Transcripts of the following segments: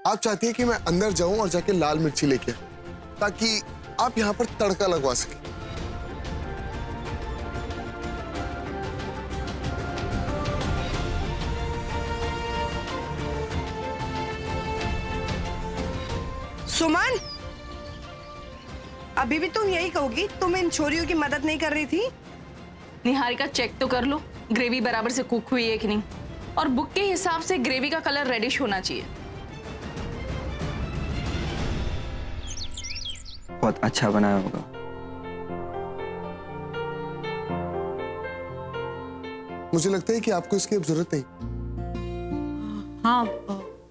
आप चाहती है कि मैं अंदर जाऊं और जाके लाल मिर्ची लेके आऊं, ताकि आप यहाँ पर तड़का लगवा सकें। सुमन, अभी भी तुम यही कहोगी? तुम इन छोरियों की मदद नहीं कर रही थी? निहारिका, चेक तो कर लो ग्रेवी बराबर से कुक हुई है कि नहीं, और बुक के हिसाब से ग्रेवी का कलर रेडिश होना चाहिए। बहुत अच्छा बनाया होगा। मुझे लगता है कि आपको इसकी अब जरूरत नहीं। हाँ,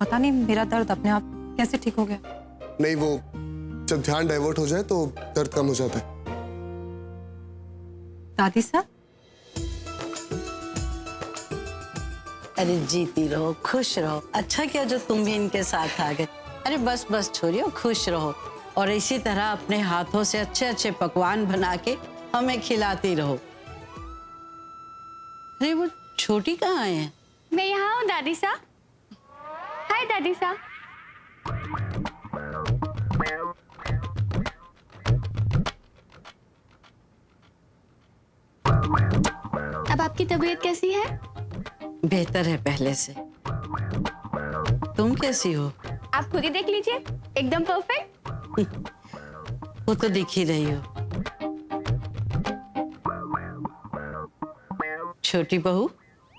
पता नहीं मेरा दर्द अपने आप कैसे ठीक हो गया। नहीं, वो जब ध्यान डाइवर्ट हो जाए तो दर्द कम हो जाता है। दादी साहब, अरे जीती रहो, खुश रहो। अच्छा किया जो तुम भी इनके साथ आ गए। अरे बस बस छोरियो, खुश रहो और इसी तरह अपने हाथों से अच्छे अच्छे पकवान बना के हमें खिलाती रहो। अरे वो छोटी कहाँ है? मैं यहाँ हूँ दादी सा। हाय दादी सा। अब आपकी तबीयत कैसी है? बेहतर है पहले से। तुम कैसी हो? आप खुद ही देख लीजिए, एकदम परफेक्ट। वो तो दिख ही रही हो। छोटी बहू,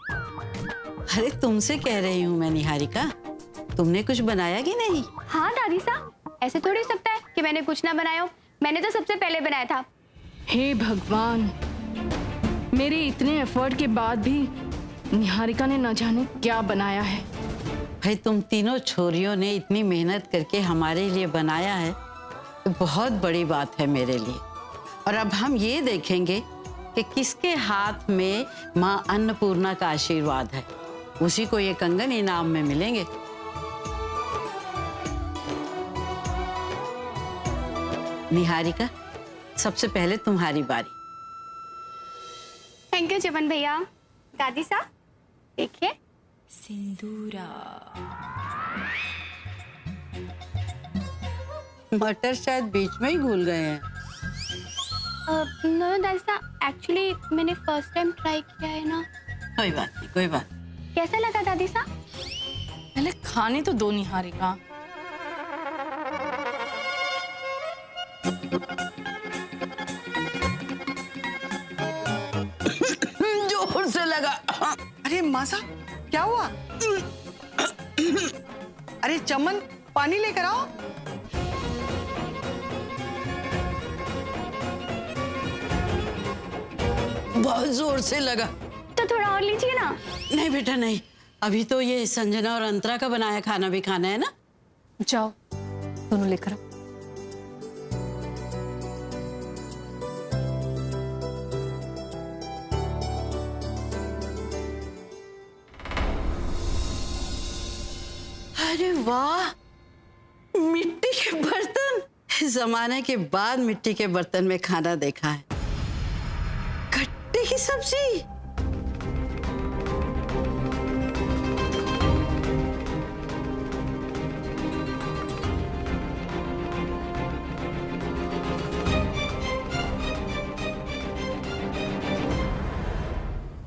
अरे तुमसे कह रही हूँ मैं निहारिका, तुमने कुछ बनाया कि नहीं? हाँ दादी सा, ऐसे थोड़ी हो सकता है कि मैंने कुछ ना बनाया हो। मैंने तो सबसे पहले बनाया था। हे भगवान, मेरे इतने एफर्ट के बाद भी निहारिका ने न जाने क्या बनाया है। भाई तुम तीनों छोरियों ने इतनी मेहनत करके हमारे लिए बनाया है, तो बहुत बड़ी बात है मेरे लिए। और अब हम ये देखेंगे कि किसके हाथ में माँ अन्नपूर्णा का आशीर्वाद है। उसी को ये कंगन इनाम में मिलेंगे। निहारिका, सबसे पहले तुम्हारी बारी। थैंक यू चमन भैया। दादी सा देखिए। मटर शायद बीच में ही घुल गए हैं। नो दादी सा, एक्चुअली मैंने फर्स्ट टाइम ट्राई किया है ना। कोई बात नहीं, कोई बात। कैसा लगा दादी सा? पहले खाने तो दो निहारिका। जोर से लगा। अरे मासा, क्या हुआ? अरे चमन, पानी लेकर आओ। बहुत जोर से लगा। तो थोड़ा और लीजिए ना। नहीं बेटा नहीं, अभी तो ये संजना और अंतरा का बनाया खाना भी खाना है ना। जाओ दोनों लेकर आओ। अरे वाह, मिट्टी के बर्तन। इस जमाने के बाद मिट्टी के बर्तन में खाना देखा है। गट्टे की सब्जी।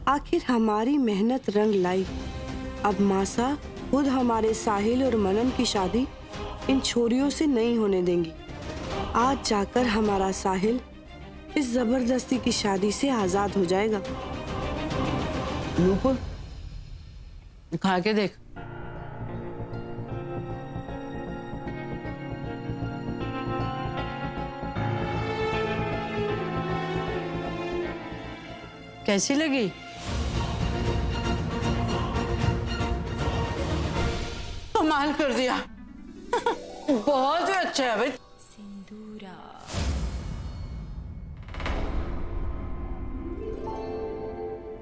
आखिर हमारी मेहनत रंग लाई। अब मासा खुद हमारे साहिल और मनन की शादी इन छोरियों से नहीं होने देंगी। आज जाकर हमारा साहिल इस जबरदस्ती की शादी से आजाद हो जाएगा। नूपुर, खा के देख। कैसी लगी? कमाल कर दिया। बहुत ही अच्छा है भाई।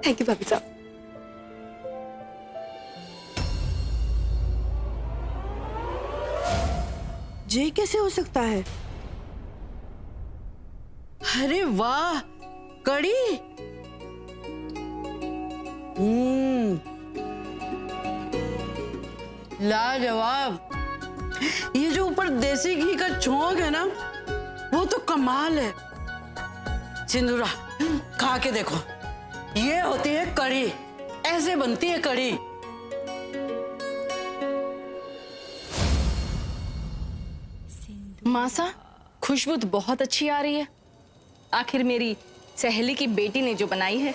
थैंक यू भाभी साहब। ये कैसे हो सकता है? अरे वाह, कड़ी। लाजवाब। ये जो ऊपर देसी घी का छौंक है ना, वो तो कमाल है। सिंदूरा, खा के देखो, ये होती है कढ़ी, ऐसे बनती है कढ़ी। मासा, खुशबू तो बहुत अच्छी आ रही है। आखिर मेरी सहेली की बेटी ने जो बनाई है।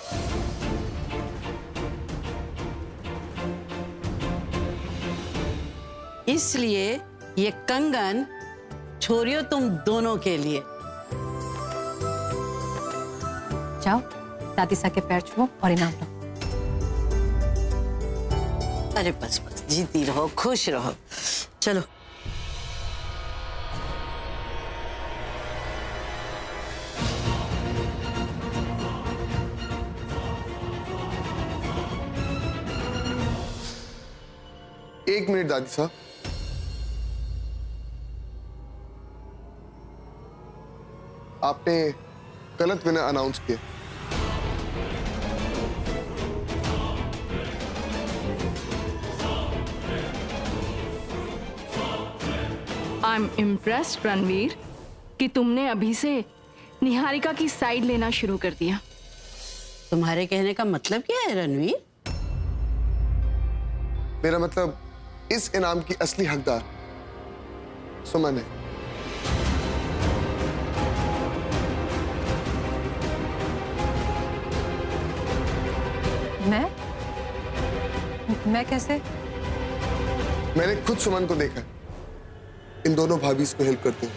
इसलिए ये कंगन छोरियो तुम दोनों के लिए। जाओ दादी सा के पैर छुओ और इनाम लो। अरे बस बस, जीती रहो, खुश रहो। चलो। एक मिनट दादी साहब, आपने गलत विनर अनाउंस किया। आई एम इम्प्रेस्ड रणवीर कि तुमने अभी से निहारिका की साइड लेना शुरू कर दिया। तुम्हारे कहने का मतलब क्या है रणवीर? मेरा मतलब इस इनाम की असली हकदार सुमन है। मैं कैसे? मैंने खुद सुमन को देखा है इन दोनों भाभी को हेल्प करते हैं।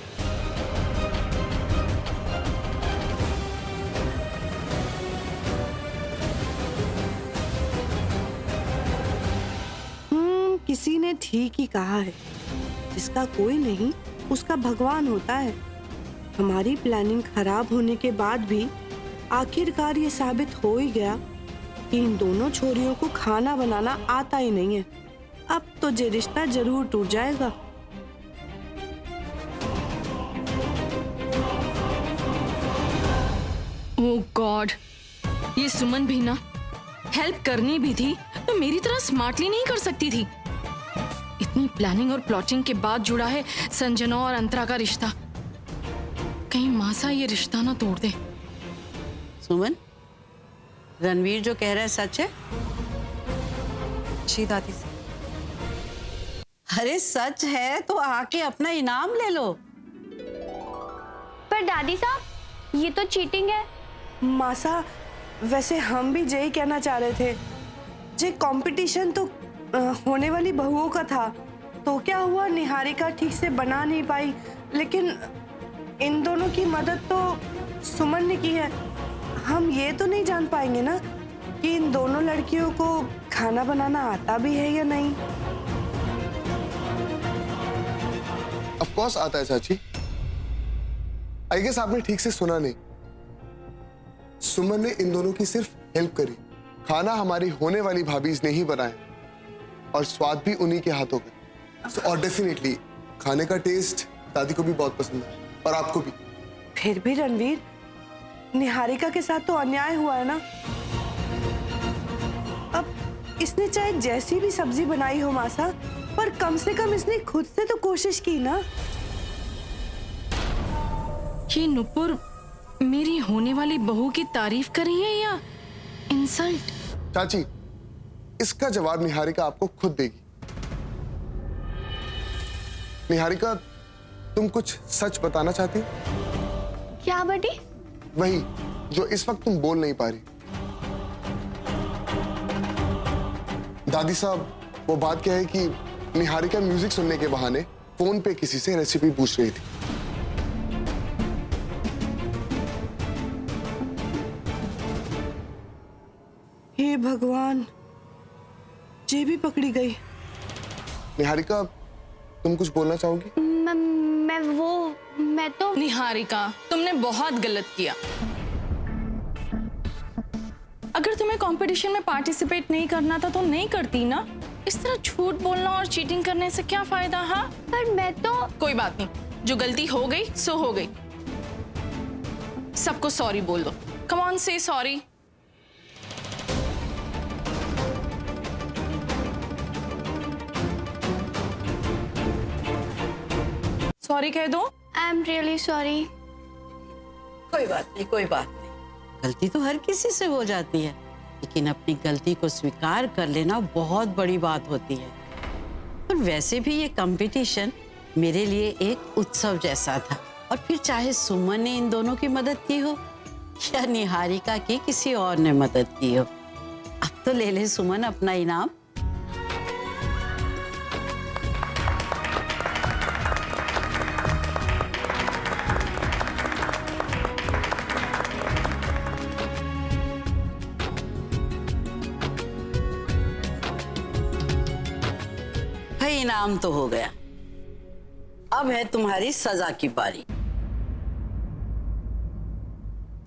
किसी ने ठीक ही कहा है, जिसका कोई नहीं उसका भगवान होता है। हमारी प्लानिंग खराब होने के बाद भी आखिरकार ये साबित हो ही गया कि इन दोनों छोरियों को खाना बनाना आता ही नहीं है। अब तो ये रिश्ता जरूर टूट जाएगा। ओह गॉड, ये सुमन भी ना हेल्प करनी भी थी तो मेरी तरह स्मार्टली नहीं कर सकती थी। इतनी प्लानिंग और प्लॉटिंग के बाद जुड़ा है संजना और अंतरा का रिश्ता। कहीं मासा ये रिश्ता ना तोड़ दे। सुमन, रणवीर जो कह रहा है सच है? जी दादी सा। अरे सच है तो आके अपना इनाम ले लो। पर दादी साहब, ये तो चीटिंग है। मासा, वैसे हम भी यही कहना चाह रहे थे। ये कंपटीशन तो होने वाली बहुओं का था, तो क्या हुआ निहारिका ठीक से बना नहीं पाई, लेकिन इन दोनों की मदद तो सुमन ने की है। हम ये तो नहीं जान पाएंगे ना कि इन दोनों लड़कियों को खाना बनाना आता भी है या नहीं। ऑफ कोर्स आता है चाची। आई गेस आपने ठीक से सुना नहीं। सुमन ने इन दोनों की सिर्फ हेल्प करी। खाना हमारी होने वाली भाभीज ने ही बनाया और स्वाद भी उन्हीं के हाथों का। और डेफिनेटली खाने का टेस्ट दादी को भी बहुत पसंद है और आपको भी। फिर भी रणवीर, निहारिका के साथ तो अन्याय हुआ है ना। अब इसने चाहे जैसी भी सब्जी बनाई हो मासा, पर कम से कम इसने खुद से तो कोशिश की ना। ये नुपुर मेरी होने वाली बहू की तारीफ कर रही है या इंसल्ट? चाची, इसका जवाब निहारिका आपको खुद देगी। निहारिका, तुम कुछ सच बताना चाहती हो? क्या बटी? वही जो इस वक्त तुम बोल नहीं पा रही। दादी साहब, वो बात क्या है कि निहारिका म्यूजिक सुनने के बहाने फोन पे किसी से रेसिपी पूछ रही थी। हे भगवान, ये भी पकड़ी गई। निहारिका, तुम कुछ बोलना चाहोगी? मैं तो निहारिका, तुमने बहुत गलत किया। अगर तुम्हें कंपटीशन में पार्टिसिपेट नहीं करना था तो नहीं करती ना। इस तरह झूठ बोलना और चीटिंग करने से क्या फायदा? हाँ, पर मैं तो। कोई बात नहीं, जो गलती हो गई सो हो गई। सबको सॉरी बोल दो। कम ऑन, से सॉरी। सॉरी कह दो। I am really sorry. कोई बात नहीं, कोई बात नहीं। गलती तो हर किसी से हो जाती है, लेकिन अपनी गलती को स्वीकार कर लेना बहुत बड़ी बात होती है। और वैसे भी ये कंपटीशन मेरे लिए एक उत्सव जैसा था। और फिर चाहे सुमन ने इन दोनों की मदद की हो या निहारिका की किसी और ने मदद की हो। अब तो ले ले सुमन अपना इनाम। भाई इनाम तो हो गया, अब है तुम्हारी सजा की बारी।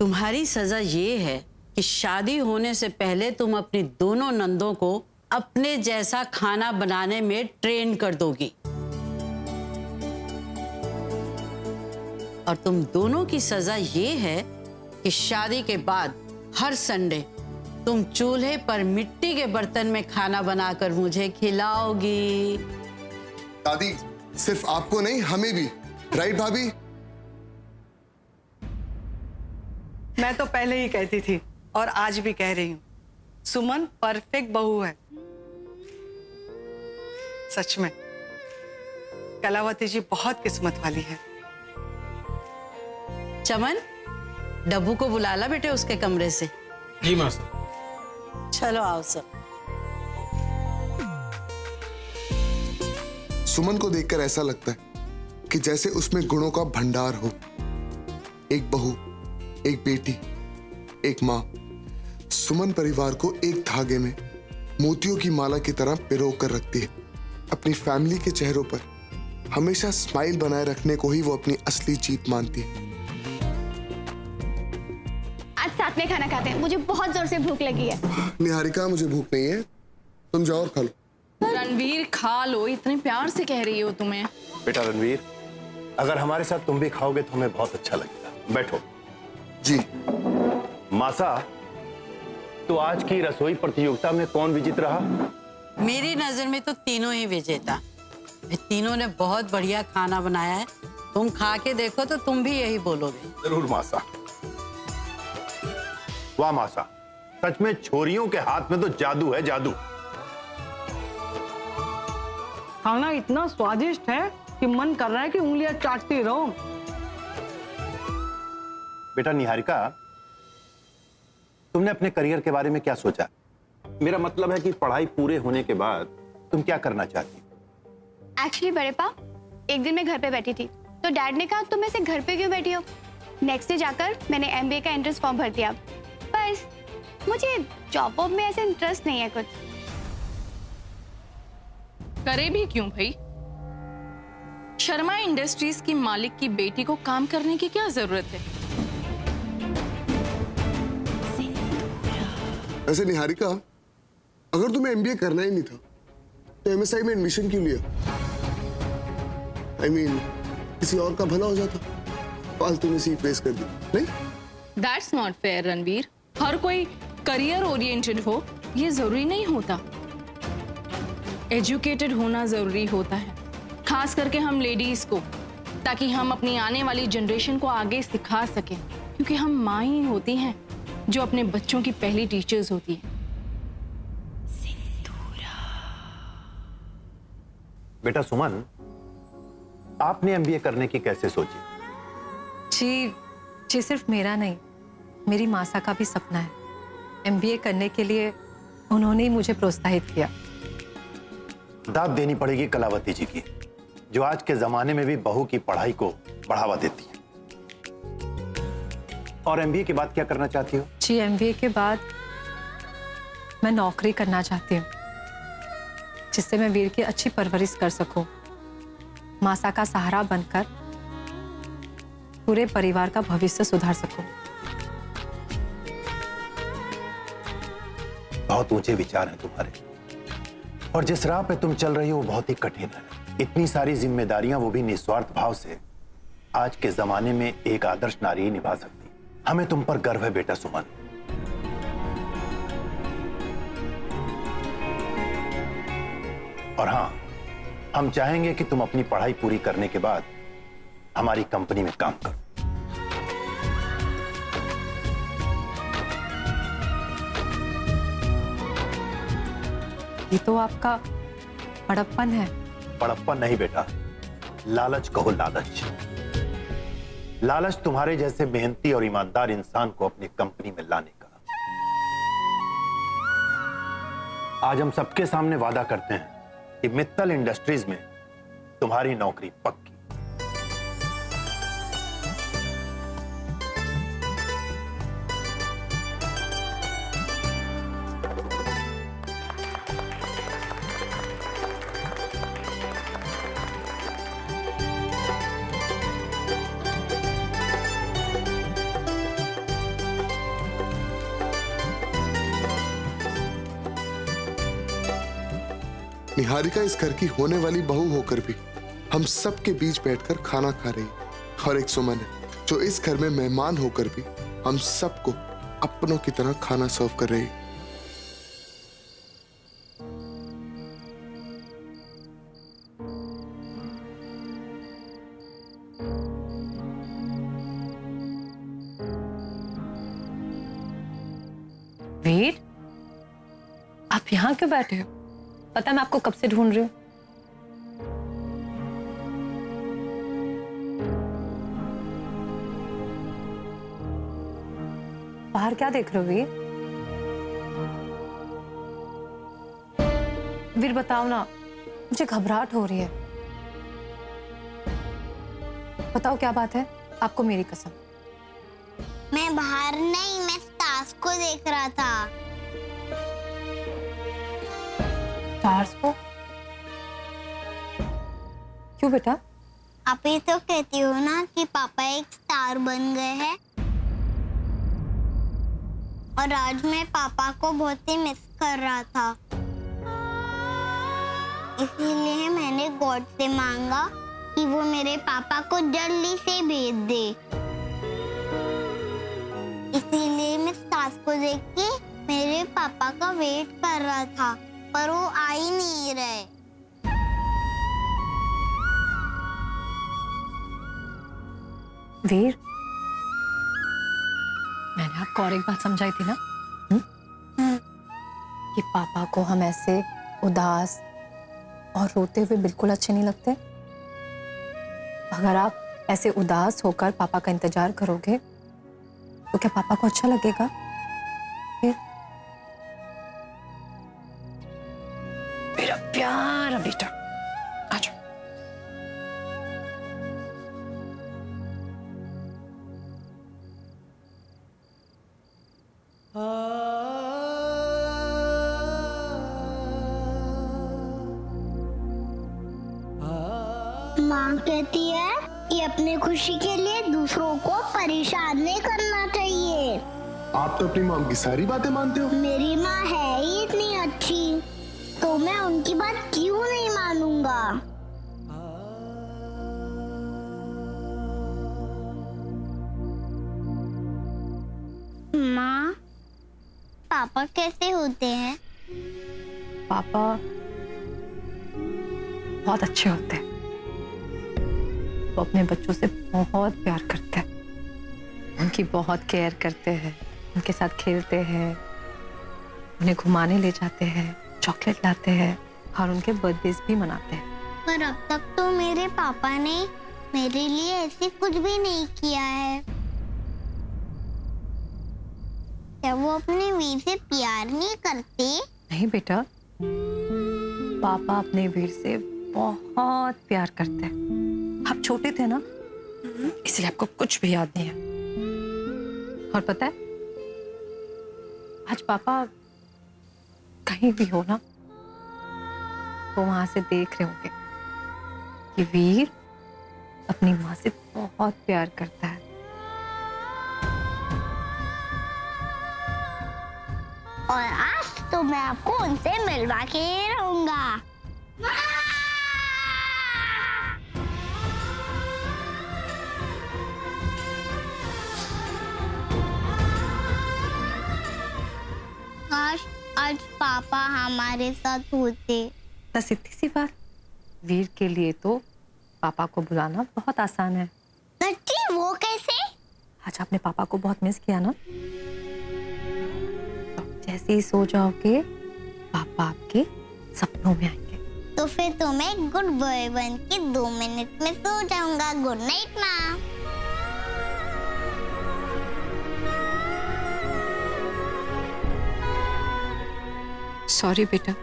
तुम्हारी सजा ये है कि शादी होने से पहले तुम अपनी दोनों नंदों को अपने जैसा खाना बनाने में ट्रेन कर दोगी। और तुम दोनों की सजा ये है कि शादी के बाद हर संडे तुम चूल्हे पर मिट्टी के बर्तन में खाना बनाकर मुझे खिलाओगी। दादी, सिर्फ आपको नहीं, हमें भी, राइट भाभी? मैं तो पहले ही कहती थी और आज भी कह रही हूँ, सुमन परफेक्ट बहू है। सच में कलावती जी बहुत किस्मत वाली है। चमन, डब्बू को बुला ला बेटे उसके कमरे से। जी मास्टर। चलो आओ सब। सुमन को देखकर ऐसा लगता है कि जैसे उसमें गुणों का भंडार हो। एक बहू, एक बेटी, एक माँ। सुमन परिवार को एक धागे में मोतियों की माला की तरह पिरो कर रखती है। अपनी फैमिली के चेहरों पर हमेशा स्माइल बनाए रखने को ही वो अपनी असली जीत मानती है। आज साथ में खाना खाते हैं, मुझे बहुत जोर से भूख लगी है। निहारिका, मुझे भूख नहीं है, तुम जाओ और खा लो। रणवीर खा लो, इतने प्यार से कह रही हो तुम्हें। बेटा रणवीर, अगर हमारे साथ तुम भी खाओगे तो हमें बहुत अच्छा लगेगा। बैठो। जी। मासा, तो आज की रसोई प्रतियोगिता में कौन विजेता रहा? मेरी नजर में तो तीनों ही विजेता। तीनों ने बहुत बढ़िया खाना बनाया है। तुम खा के देखो तो तुम भी यही बोलोगे। जरूर मासा। वाह मासा, सच में छोरियों के हाथ में तो जादू है, जादू। खाना इतना स्वादिष्ट है कि मन कर रहा है कि उंगलियां चाटती रहो। बेटा निहारिका, तुमने अपने करियर के बारे में क्या सोचा? मेरा मतलब है कि पढ़ाई पूरे होने के बाद तुम क्या करना चाहती? एक्चुअली बड़े पा, एक दिन मैं घर पे बैठी थी तो डैड ने कहा तुम ऐसे घर पे क्यों बैठी हो। नेक्स्ट डे जाकर मैंने एमबीए का एंट्रेंस फॉर्म भर दिया। बस मुझे जॉब वॉब में ऐसे इंटरेस्ट नहीं है कुछ। करे भी क्यों भाई? शर्मा इंडस्ट्रीज की मालिक की बेटी को काम करने की क्या जरूरत है? वैसे निहारिका, अगर तुम्हें एमबीए करना ही नहीं था तो एमएसआई में एडमिशन क्यों लिया? I mean, किसी और का भला हो जाता, फालतू में सीट वेस्ट कर दी, नहीं? That's not fair, Ranveer. हर कोई करियर ओरिएंटेड हो ये जरूरी नहीं होता। एजुकेटेड होना जरूरी होता है, खास करके हम लेडीज को, ताकि हम अपनी आने वाली जनरेशन को आगे सिखा सकें, क्योंकि हम माँ ही होती हैं जो अपने बच्चों की पहली टीचर्स होती है। बेटा सुमन, आपने एमबीए करने की कैसे सोची? जी सिर्फ मेरा नहीं, मेरी मासा का भी सपना है। एमबीए करने के लिए उन्होंने ही मुझे प्रोत्साहित किया। दाद देनी पड़ेगी कलावती जी की, जो आज के जमाने में भी बहू की पढ़ाई को बढ़ावा देती है। और एमबीए के बाद क्या करना चाहती हो? जी एमबीए के बाद मैं नौकरी करना चाहती हूँ, जिससे मैं वीर की अच्छी परवरिश कर सकूं, मासा का सहारा बनकर पूरे परिवार का भविष्य सुधार सकूं। बहुत ऊंचे विचार हैं तुम्हारे, और जिस राह पे तुम चल रही हो वो बहुत ही कठिन है। इतनी सारी जिम्मेदारियां, वो भी निस्वार्थ भाव से, आज के जमाने में एक आदर्श नारी ही निभा सकती। हमें तुम पर गर्व है बेटा सुमन। और हाँ, हम चाहेंगे कि तुम अपनी पढ़ाई पूरी करने के बाद हमारी कंपनी में काम करो। ये तो आपका बड़प्पन है। बड़प्पन नहीं बेटा, लालच कहो लालच। लालच तुम्हारे जैसे मेहनती और ईमानदार इंसान को अपनी कंपनी में लाने का। आज हम सबके सामने वादा करते हैं कि मित्तल इंडस्ट्रीज में तुम्हारी नौकरी पक्की। निहारिका इस घर की होने वाली बहू होकर भी हम सब के बीच बैठकर खाना खा रही है। और एक सुमन है जो इस घर में मेहमान होकर भी हम सबको अपनों की तरह खाना सर्व कर रही है। वीर, आप यहाँ क्यों बैठे हो? पता है मैं आपको कब से ढूंढ रही हूँ। बाहर क्या देख रहे हो वीर? वीर बताओ ना, मुझे घबराहट हो रही है। बताओ क्या बात है? आपको मेरी कसम। मैं बाहर नहीं, मैं स्टार्स को देख रहा था। स्टार्स को? क्यों बेटा? आप ही तो कहती हो ना कि पापा एक स्टार बन गए हैं। और आज मैं पापा को बहुत ही मिस कर रहा था, इसीलिए मैंने गॉड से मांगा कि वो मेरे पापा को जल्दी से भेज दे। इसीलिए मैं स्टार्स को देख के मेरे पापा का वेट कर रहा था, पर वो आ ही नहीं रहे। वीर, मैंने आपको और एक बात समझाई थी ना, कि पापा को हम ऐसे उदास और रोते हुए बिल्कुल अच्छे नहीं लगते। अगर आप ऐसे उदास होकर पापा का इंतजार करोगे तो क्या पापा को अच्छा लगेगा? फिर मेरा प्यारा बेटा, आ जाओ। माँ कहती है कि अपनी खुशी के लिए दूसरों को परेशान नहीं करना चाहिए। आप तो अपनी मॉम की सारी बातें मानते हो। मेरी माँ है ही इतनी अच्छी, तो मैं उनकी बात क्यों नहीं मानूंगा। माँ, पापा कैसे होते हैं? पापा बहुत अच्छे होते हैं। वो अपने बच्चों से बहुत प्यार करते हैं, उनकी बहुत केयर करते हैं, उनके साथ खेलते हैं, उन्हें घुमाने ले जाते हैं, चॉकलेट लाते हैं और उनके बर्थडेज भी मनाते हैं। पर अब तक तो मेरे पापा ने मेरे लिए ऐसे कुछ भी नहीं किया है। क्या वो अपने वीर से प्यार नहीं करते? नहीं बेटा, पापा अपने वीर से बहुत प्यार करते हैं। आप छोटे थे ना, इसलिए आपको कुछ भी याद नहीं है। और पता है, आज पापा कहीं भी हो ना, तो वहां से देख रहे होंगे कि वीर अपनी माँ से बहुत प्यार करता है। और आज तो मैं आपको उनसे मिलवा के ही रहूंगा। काश आज पापा हमारे साथ होते। बस इतनी सी बात। वीर के लिए तो पापा को बुलाना बहुत आसान है। सच्ची? वो कैसे? आज आपने पापा को बहुत मिस किया ना? जैसे ही सो जाओगे पापा आपके सपनों में आएंगे। तो फिर तो मैं गुड बॉय बन के 2 मिनट में सो जाऊंगा। गुड नाइट माँ। सॉरी बेटा,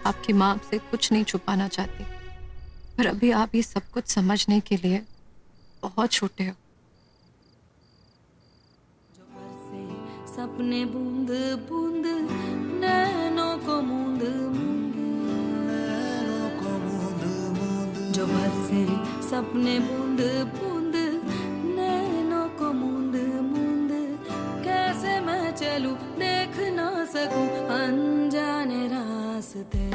आपकी माँ आपसे कुछ नहीं छुपाना चाहती, पर अभी आप ये सब कुछ समझने के लिए बहुत छोटे हो। सपने बूंद बूंद नैनों को मूंद मूंद, जो बरसे सपने बूंद बूंद नैनों को मूंद मूंद, कैसे मैं चलूं देख ना सकूं अनजाने रास्ते।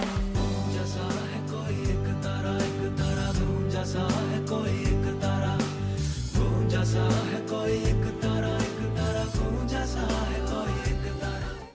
जैसा है कोई एक तारा तू जैसा है कोई